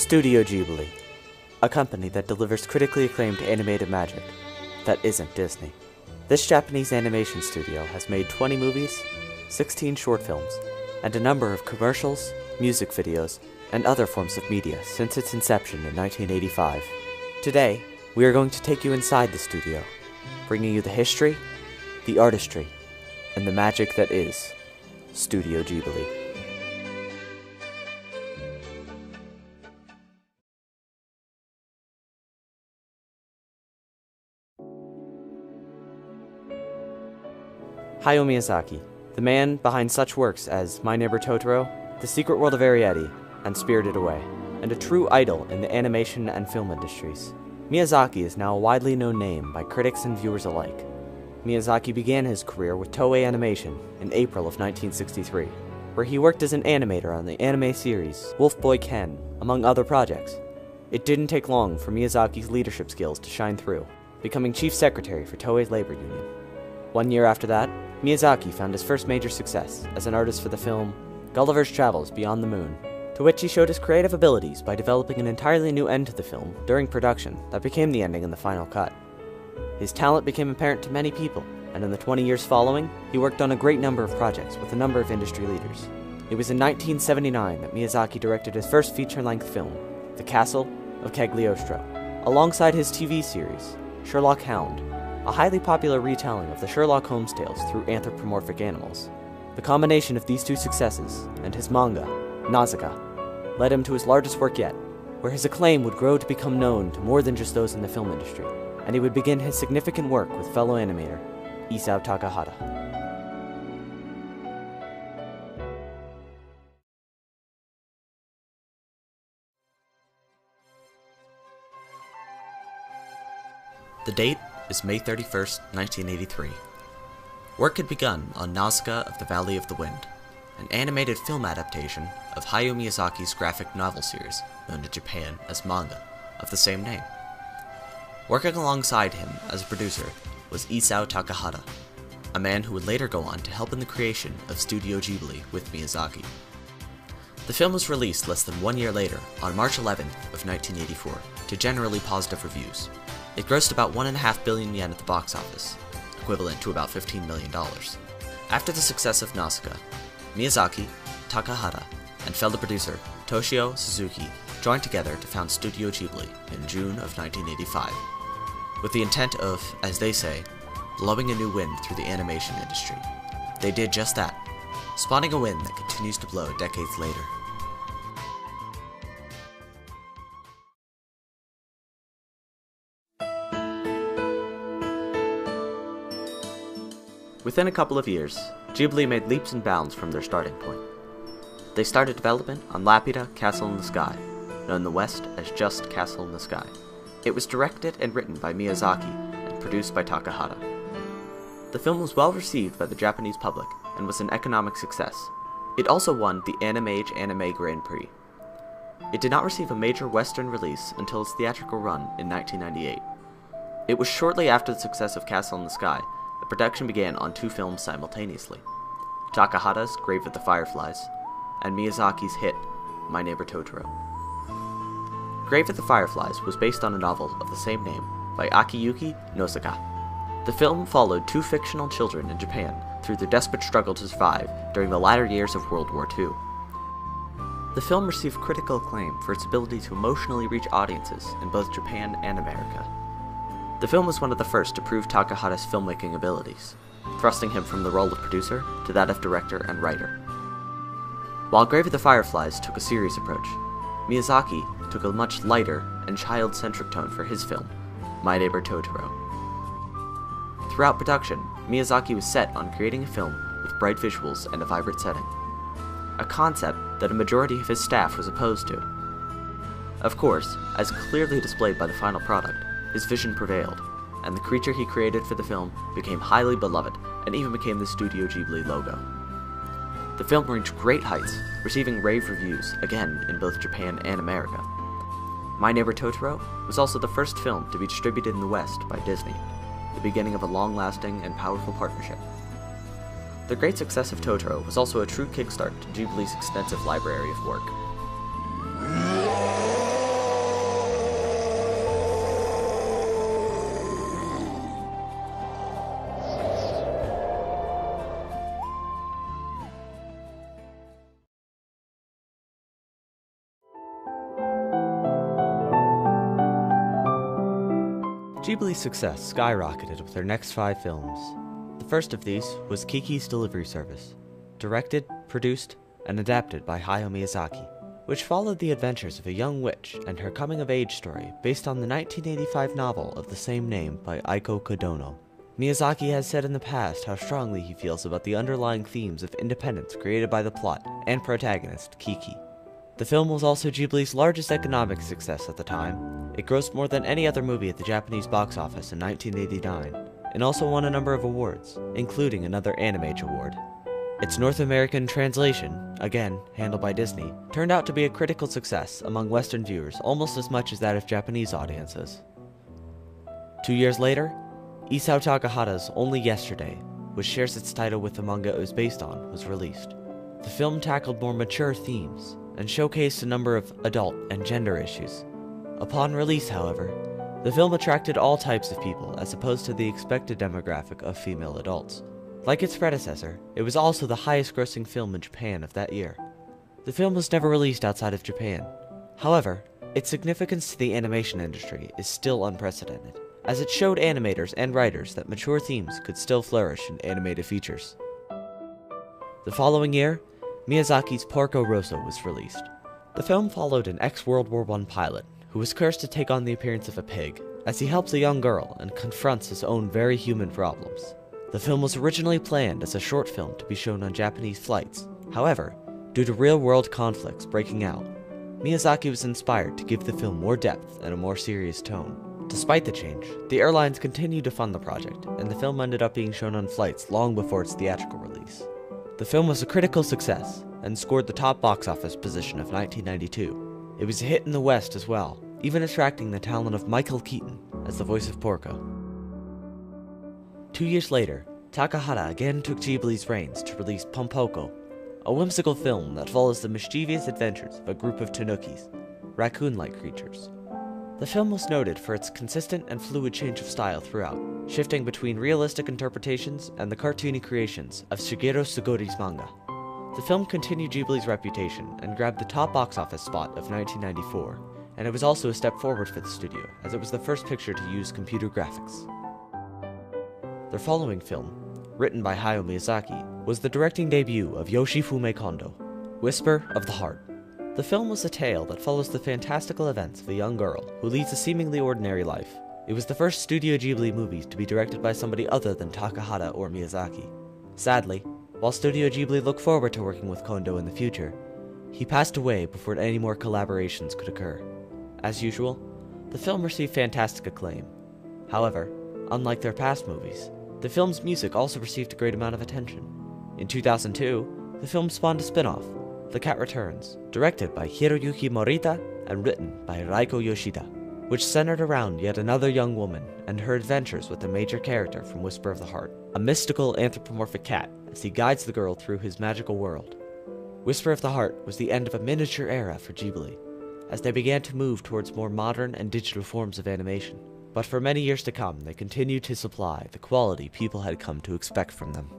Studio Ghibli, a company that delivers critically acclaimed animated magic that isn't Disney. This Japanese animation studio has made 20 movies, 16 short films, and a number of commercials, music videos, and other forms of media since its inception in 1985. Today, we are going to take you inside the studio, bringing you the history, the artistry, and the magic that is Studio Ghibli. Hayao Miyazaki, the man behind such works as My Neighbor Totoro, The Secret World of Arrietty, and Spirited Away, and a true idol in the animation and film industries. Miyazaki is now a widely known name by critics and viewers alike. Miyazaki began his career with Toei Animation in April of 1963, where he worked as an animator on the anime series Wolf Boy Ken, among other projects. It didn't take long for Miyazaki's leadership skills to shine through, becoming chief secretary for Toei's labor union. 1 year after that, Miyazaki found his first major success as an artist for the film Gulliver's Travels Beyond the Moon, to which he showed his creative abilities by developing an entirely new end to the film during production that became the ending in the final cut. His talent became apparent to many people, and in the 20 years following, he worked on a great number of projects with a number of industry leaders. It was in 1979 that Miyazaki directed his first feature-length film, The Castle of Cagliostro, alongside his TV series, Sherlock Hound, a highly popular retelling of the Sherlock Holmes tales through anthropomorphic animals. The combination of these two successes and his manga, Nausicaa, led him to his largest work yet, where his acclaim would grow to become known to more than just those in the film industry, and he would begin his significant work with fellow animator, Isao Takahata. The date is May 31st, 1983. Work had begun on Nausicaa of the Valley of the Wind, an animated film adaptation of Hayao Miyazaki's graphic novel series, known in Japan as manga, of the same name. Working alongside him as a producer was Isao Takahata, a man who would later go on to help in the creation of Studio Ghibli with Miyazaki. The film was released less than 1 year later, on March 11th of 1984, to generally positive reviews. It grossed about 1.5 billion yen at the box office, equivalent to about $15 million. After the success of Nausicaa, Miyazaki, Takahata, and fellow producer Toshio Suzuki joined together to found Studio Ghibli in June of 1985, with the intent of, as they say, blowing a new wind through the animation industry. They did just that, spawning a wind that continues to blow decades later. Within a couple of years, Ghibli made leaps and bounds from their starting point. They started development on Laputa Castle in the Sky, known in the West as just Castle in the Sky. It was directed and written by Miyazaki and produced by Takahata. The film was well received by the Japanese public and was an economic success. It also won the Animage Anime Grand Prix. It did not receive a major Western release until its theatrical run in 1998. It was shortly after the success of Castle in the Sky that production began on two films simultaneously, Takahata's Grave with the Fireflies, and Miyazaki's hit, My Neighbor Totoro. Grave with the Fireflies was based on a novel of the same name by Akiyuki Nosaka. The film followed two fictional children in Japan through their desperate struggle to survive during the latter years of World War II. The film received critical acclaim for its ability to emotionally reach audiences in both Japan and America. The film was one of the first to prove Takahata's filmmaking abilities, thrusting him from the role of producer to that of director and writer. While Grave of the Fireflies took a serious approach, Miyazaki took a much lighter and child-centric tone for his film, My Neighbor Totoro. Throughout production, Miyazaki was set on creating a film with bright visuals and a vibrant setting, a concept that a majority of his staff was opposed to. Of course, as clearly displayed by the final product, his vision prevailed, and the creature he created for the film became highly beloved and even became the Studio Ghibli logo. The film reached great heights, receiving rave reviews, again in both Japan and America. My Neighbor Totoro was also the first film to be distributed in the West by Disney, the beginning of a long-lasting and powerful partnership. The great success of Totoro was also a true kickstart to Ghibli's extensive library of work. Ghibli's success skyrocketed with their next 5 films. The first of these was Kiki's Delivery Service, directed, produced, and adapted by Hayao Miyazaki, which followed the adventures of a young witch and her coming-of-age story based on the 1985 novel of the same name by Aiko Kodono. Miyazaki has said in the past how strongly he feels about the underlying themes of independence created by the plot and protagonist, Kiki. The film was also Ghibli's largest economic success at the time. It grossed more than any other movie at the Japanese box office in 1989, and also won a number of awards, including another Animage Award. Its North American translation, again handled by Disney, turned out to be a critical success among Western viewers almost as much as that of Japanese audiences. 2 years later, Isao Takahata's Only Yesterday, which shares its title with the manga it was based on, was released. The film tackled more mature themes and showcased a number of adult and gender issues. Upon release, however, the film attracted all types of people as opposed to the expected demographic of female adults. Like its predecessor, it was also the highest-grossing film in Japan of that year. The film was never released outside of Japan. However, its significance to the animation industry is still unprecedented, as it showed animators and writers that mature themes could still flourish in animated features. The following year, Miyazaki's Porco Rosso was released. The film followed an ex-World War I pilot who was cursed to take on the appearance of a pig, as he helps a young girl and confronts his own very human problems. The film was originally planned as a short film to be shown on Japanese flights. However, due to real-world conflicts breaking out, Miyazaki was inspired to give the film more depth and a more serious tone. Despite the change, the airlines continued to fund the project, and the film ended up being shown on flights long before its theatrical release. The film was a critical success, and scored the top box office position of 1992. It was a hit in the West as well, even attracting the talent of Michael Keaton as the voice of Porco. 2 years later, Takahata again took Ghibli's reins to release Pompoko, a whimsical film that follows the mischievous adventures of a group of tanukis, raccoon-like creatures. The film was noted for its consistent and fluid change of style throughout, shifting between realistic interpretations and the cartoony creations of Shigeru Sugori's manga. The film continued Ghibli's reputation and grabbed the top box office spot of 1994, and it was also a step forward for the studio, as it was the first picture to use computer graphics. Their following film, written by Hayao Miyazaki, was the directing debut of Yoshifume Kondo, Whisper of the Heart. The film was a tale that follows the fantastical events of a young girl who leads a seemingly ordinary life. It was the first Studio Ghibli movie to be directed by somebody other than Takahata or Miyazaki. Sadly, while Studio Ghibli looked forward to working with Kondo in the future, he passed away before any more collaborations could occur. As usual, the film received fantastic acclaim. However, unlike their past movies, the film's music also received a great amount of attention. In 2002, the film spawned a spin-off, The Cat Returns, directed by Hiroyuki Morita and written by Raiko Yoshida, which centered around yet another young woman and her adventures with a major character from Whisper of the Heart, a mystical anthropomorphic cat as he guides the girl through his magical world. Whisper of the Heart was the end of a miniature era for Ghibli, as they began to move towards more modern and digital forms of animation. But for many years to come, they continued to supply the quality people had come to expect from them.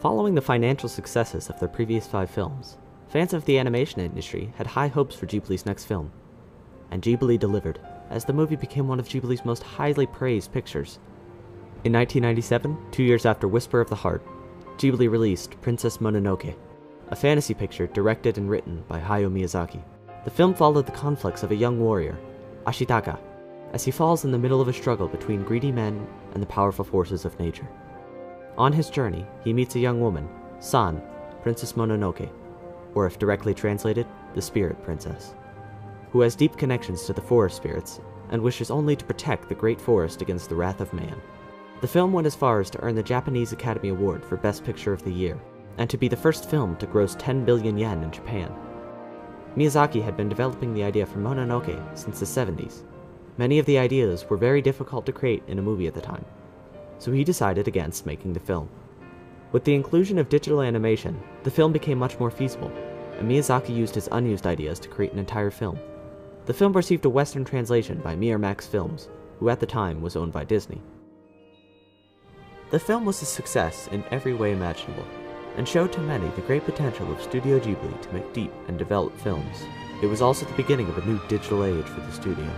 Following the financial successes of their previous 5 films, fans of the animation industry had high hopes for Ghibli's next film, and Ghibli delivered, as the movie became one of Ghibli's most highly praised pictures. In 1997, 2 years after Whisper of the Heart, Ghibli released Princess Mononoke, a fantasy picture directed and written by Hayao Miyazaki. The film followed the conflicts of a young warrior, Ashitaka, as he falls in the middle of a struggle between greedy men and the powerful forces of nature. On his journey, he meets a young woman, San, Princess Mononoke, or if directly translated, the Spirit Princess, who has deep connections to the forest spirits and wishes only to protect the great forest against the wrath of man. The film went as far as to earn the Japanese Academy Award for Best Picture of the Year, and to be the first film to gross 10 billion yen in Japan. Miyazaki had been developing the idea for Mononoke since the 70s. Many of the ideas were very difficult to create in a movie at the time, so he decided against making the film. With the inclusion of digital animation, the film became much more feasible, and Miyazaki used his unused ideas to create an entire film. The film received a Western translation by Miramax Films, who at the time was owned by Disney. The film was a success in every way imaginable, and showed to many the great potential of Studio Ghibli to make deep and developed films. It was also the beginning of a new digital age for the studio.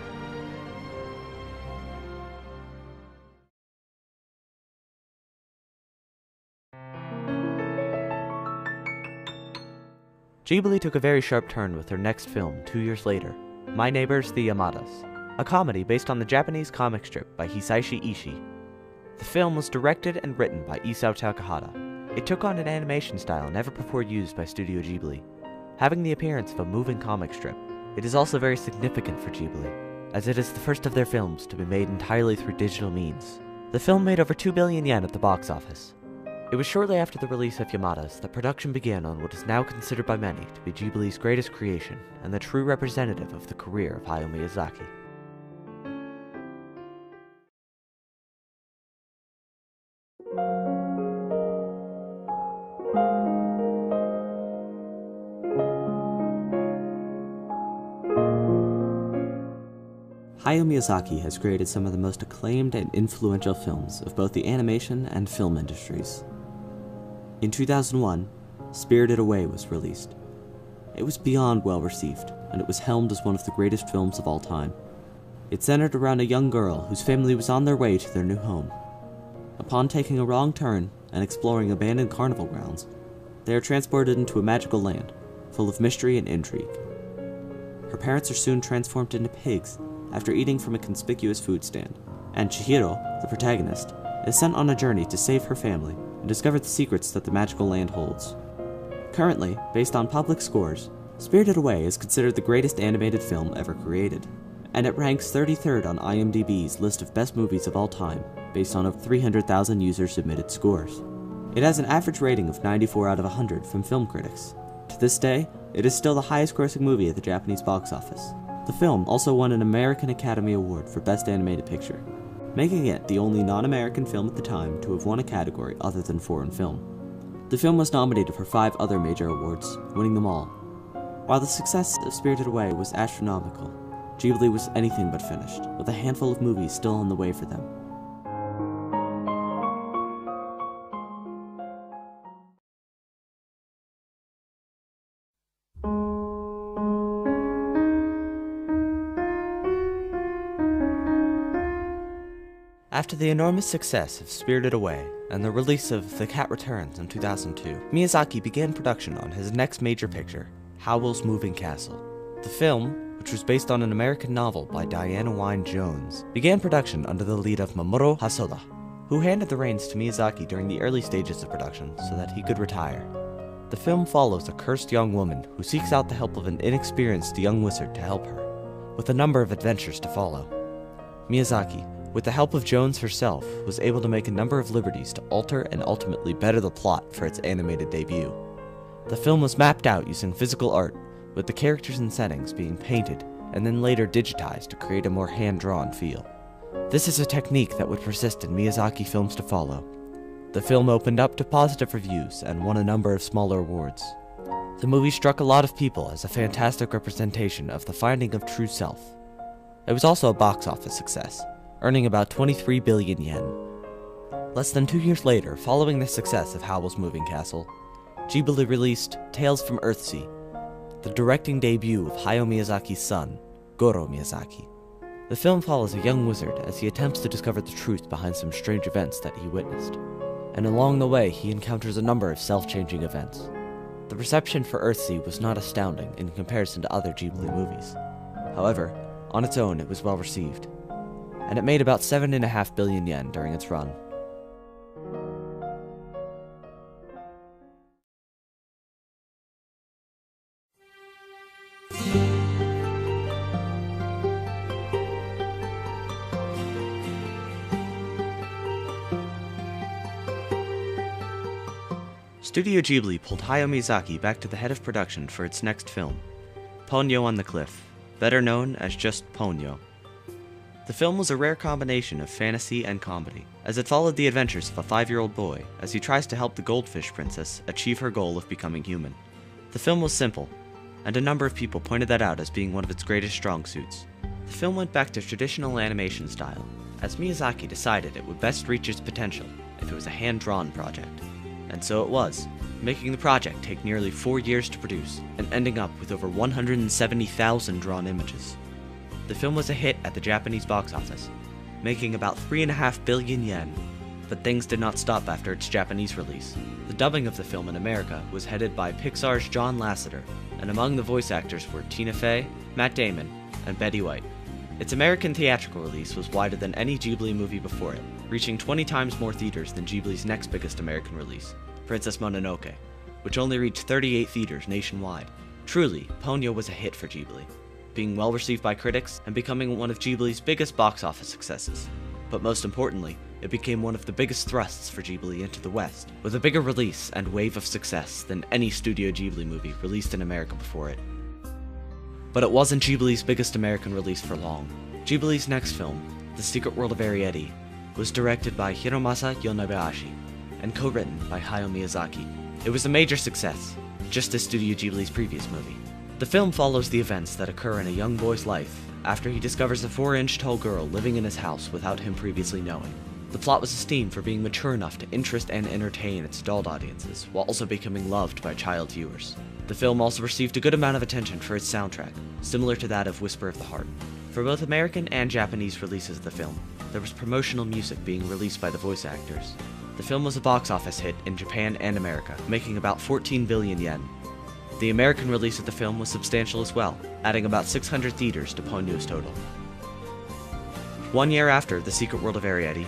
Ghibli took a very sharp turn with their next film 2 years later, My Neighbors the Yamadas, a comedy based on the Japanese comic strip by Hisaishi Ishii. The film was directed and written by Isao Takahata. It took on an animation style never before used by Studio Ghibli. Having the appearance of a moving comic strip, it is also very significant for Ghibli, as it is the first of their films to be made entirely through digital means. The film made over 2 billion yen at the box office. It was shortly after the release of Yamadas that production began on what is now considered by many to be Ghibli's greatest creation and the true representative of the career of Hayao Miyazaki. Hayao Miyazaki has created some of the most acclaimed and influential films of both the animation and film industries. In 2001, Spirited Away was released. It was beyond well received, and it was helmed as one of the greatest films of all time. It centered around a young girl whose family was on their way to their new home. Upon taking a wrong turn and exploring abandoned carnival grounds, they are transported into a magical land, full of mystery and intrigue. Her parents are soon transformed into pigs after eating from a conspicuous food stand, and Chihiro, the protagonist, is sent on a journey to save her family and discover the secrets that the magical land holds. Currently, based on public scores, Spirited Away is considered the greatest animated film ever created, and it ranks 33rd on IMDb's list of best movies of all time, based on over 300,000 user-submitted scores. It has an average rating of 94 out of 100 from film critics. To this day, it is still the highest-grossing movie at the Japanese box office. The film also won an American Academy Award for Best Animated Picture, making it the only non-American film at the time to have won a category other than foreign film. The film was nominated for 5 other major awards, winning them all. While the success of Spirited Away was astronomical, Ghibli was anything but finished, with a handful of movies still on the way for them. After the enormous success of Spirited Away and the release of The Cat Returns in 2002, Miyazaki began production on his next major picture, Howl's Moving Castle. The film, which was based on an American novel by Diana Wynne Jones, began production under the lead of Mamoru Hosoda, who handed the reins to Miyazaki during the early stages of production so that he could retire. The film follows a cursed young woman who seeks out the help of an inexperienced young wizard to help her, with a number of adventures to follow. Miyazaki, with the help of Jones herself, was able to make a number of liberties to alter and ultimately better the plot for its animated debut. The film was mapped out using physical art, with the characters and settings being painted and then later digitized to create a more hand-drawn feel. This is a technique that would persist in Miyazaki films to follow. The film opened up to positive reviews and won a number of smaller awards. The movie struck a lot of people as a fantastic representation of the finding of true self. It was also a box office success, earning about 23 billion yen. Less than 2 years later, following the success of Howl's Moving Castle, Ghibli released Tales from Earthsea, the directing debut of Hayao Miyazaki's son, Goro Miyazaki. The film follows a young wizard as he attempts to discover the truth behind some strange events that he witnessed, and along the way he encounters a number of self-changing events. The reception for Earthsea was not astounding in comparison to other Ghibli movies. However, on its own it was well received, and it made about 7.5 billion yen during its run. Studio Ghibli pulled Hayao Miyazaki back to the head of production for its next film, Ponyo on the Cliff, better known as just Ponyo. The film was a rare combination of fantasy and comedy, as it followed the adventures of a 5-year-old boy as he tries to help the goldfish princess achieve her goal of becoming human. The film was simple, and a number of people pointed that out as being one of its greatest strong suits. The film went back to traditional animation style, as Miyazaki decided it would best reach its potential if it was a hand-drawn project. And so it was, making the project take nearly 4 years to produce, and ending up with over 170,000 drawn images. The film was a hit at the Japanese box office, making about 3.5 billion yen, but things did not stop after its Japanese release. The dubbing of the film in America was headed by Pixar's John Lasseter, and among the voice actors were Tina Fey, Matt Damon, and Betty White. Its American theatrical release was wider than any Ghibli movie before it, reaching 20 times more theaters than Ghibli's next biggest American release, Princess Mononoke, which only reached 38 theaters nationwide. Truly, Ponyo was a hit for Ghibli, being well received by critics and becoming one of Ghibli's biggest box office successes. But most importantly, it became one of the biggest thrusts for Ghibli into the West, with a bigger release and wave of success than any Studio Ghibli movie released in America before it. But it wasn't Ghibli's biggest American release for long. Ghibli's next film, The Secret World of Arrietty, was directed by Hiromasa Yonebayashi and co-written by Hayao Miyazaki. It was a major success, just as Studio Ghibli's previous movie. The film follows the events that occur in a young boy's life after he discovers a 4-inch tall girl living in his house without him previously knowing. The plot was esteemed for being mature enough to interest and entertain its adult audiences, while also becoming loved by child viewers. The film also received a good amount of attention for its soundtrack, similar to that of Whisper of the Heart. For both American and Japanese releases of the film, there was promotional music being released by the voice actors. The film was a box office hit in Japan and America, making about 14 billion yen. The American release of the film was substantial as well, adding about 600 theaters to Ponyo's total. 1 year after The Secret World of Arrietty,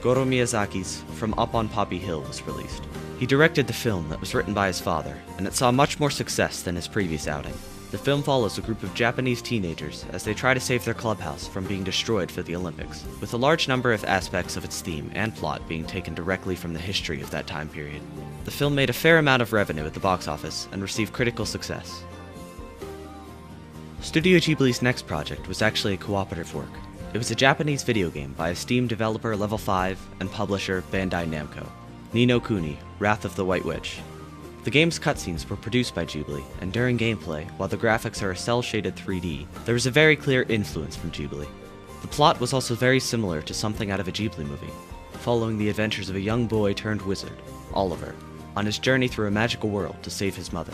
Goro Miyazaki's From Up on Poppy Hill was released. He directed the film that was written by his father, and it saw much more success than his previous outing. The film follows a group of Japanese teenagers as they try to save their clubhouse from being destroyed for the Olympics, with a large number of aspects of its theme and plot being taken directly from the history of that time period. The film made a fair amount of revenue at the box office and received critical success. Studio Ghibli's next project was actually a cooperative work. It was a Japanese video game by esteemed developer Level 5 and publisher Bandai Namco, Ni no Kuni: Wrath of the White Witch. The game's cutscenes were produced by Ghibli, and during gameplay, while the graphics are a cel-shaded 3D, there was a very clear influence from Ghibli. The plot was also very similar to something out of a Ghibli movie, following the adventures of a young boy turned wizard, Oliver, on his journey through a magical world to save his mother.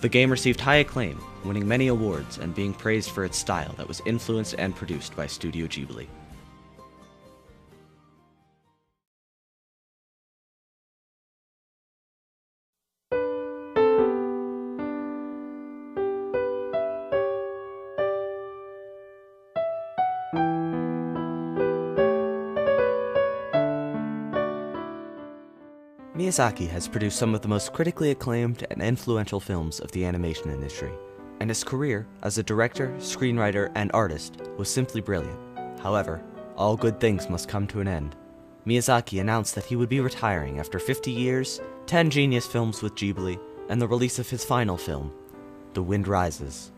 The game received high acclaim, winning many awards and being praised for its style that was influenced and produced by Studio Ghibli. Miyazaki has produced some of the most critically acclaimed and influential films of the animation industry, and his career as a director, screenwriter, and artist was simply brilliant. However, all good things must come to an end. Miyazaki announced that he would be retiring after 50 years, 10 genius films with Ghibli, and the release of his final film, The Wind Rises.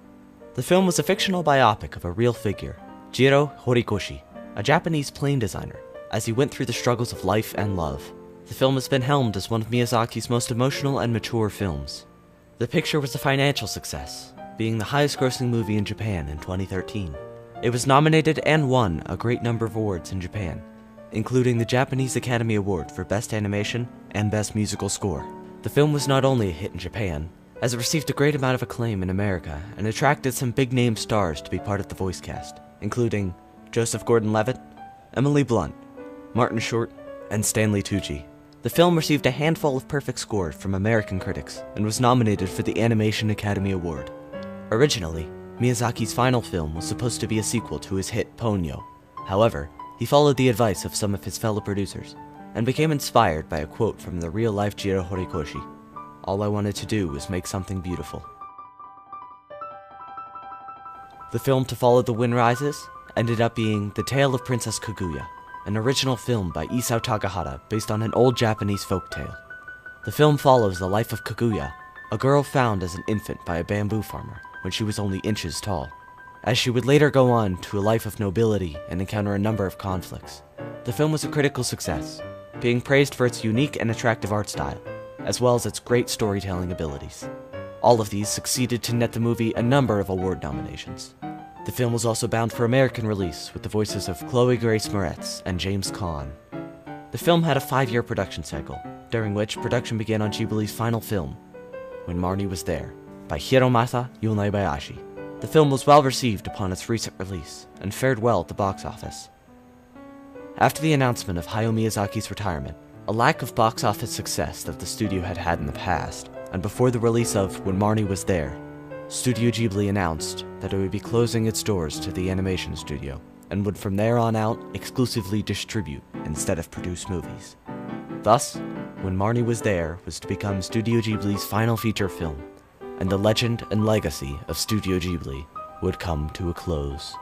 The film was a fictional biopic of a real figure, Jiro Horikoshi, a Japanese plane designer, as he went through the struggles of life and love. The film has been helmed as one of Miyazaki's most emotional and mature films. The picture was a financial success, being the highest-grossing movie in Japan in 2013. It was nominated and won a great number of awards in Japan, including the Japanese Academy Award for Best Animation and Best Musical Score. The film was not only a hit in Japan, as it received a great amount of acclaim in America and attracted some big-name stars to be part of the voice cast, including Joseph Gordon-Levitt, Emily Blunt, Martin Short, and Stanley Tucci. The film received a handful of perfect scores from American critics and was nominated for the Animation Academy Award. Originally, Miyazaki's final film was supposed to be a sequel to his hit Ponyo. However, he followed the advice of some of his fellow producers and became inspired by a quote from the real-life Jiro Horikoshi: "All I wanted to do was make something beautiful." The film to follow The Wind Rises ended up being The Tale of Princess Kaguya, an original film by Isao Takahata based on an old Japanese folktale. The film follows the life of Kaguya, a girl found as an infant by a bamboo farmer when she was only inches tall, as she would later go on to a life of nobility and encounter a number of conflicts. The film was a critical success, being praised for its unique and attractive art style, as well as its great storytelling abilities. All of these succeeded to net the movie a number of award nominations. The film was also bound for American release with the voices of Chloe Grace Moretz and James Caan. The film had a 5-year production cycle, during which production began on Ghibli's final film, When Marnie Was There, by Hiromasa Yonebayashi. The film was well received upon its recent release and fared well at the box office. After the announcement of Hayao Miyazaki's retirement, a lack of box office success that the studio had had in the past, and before the release of When Marnie Was There, Studio Ghibli announced that it would be closing its doors to the animation studio and would from there on out exclusively distribute instead of produce movies. Thus, When Marnie Was There was to become Studio Ghibli's final feature film, and the legend and legacy of Studio Ghibli would come to a close.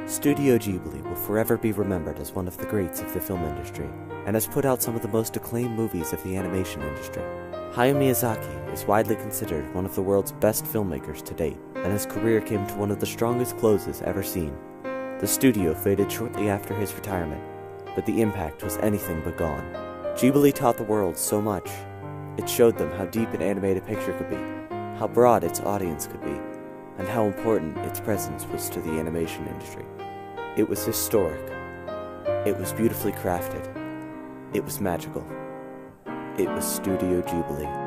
Studio Ghibli will forever be remembered as one of the greats of the film industry, and has put out some of the most acclaimed movies of the animation industry. Hayao Miyazaki is widely considered one of the world's best filmmakers to date, and his career came to one of the strongest closes ever seen. The studio faded shortly after his retirement, but the impact was anything but gone. Ghibli taught the world so much. It showed them how deep an animated picture could be, how broad its audience could be, and how important its presence was to the animation industry. It was historic. It was beautifully crafted. It was magical. It was Studio Ghibli.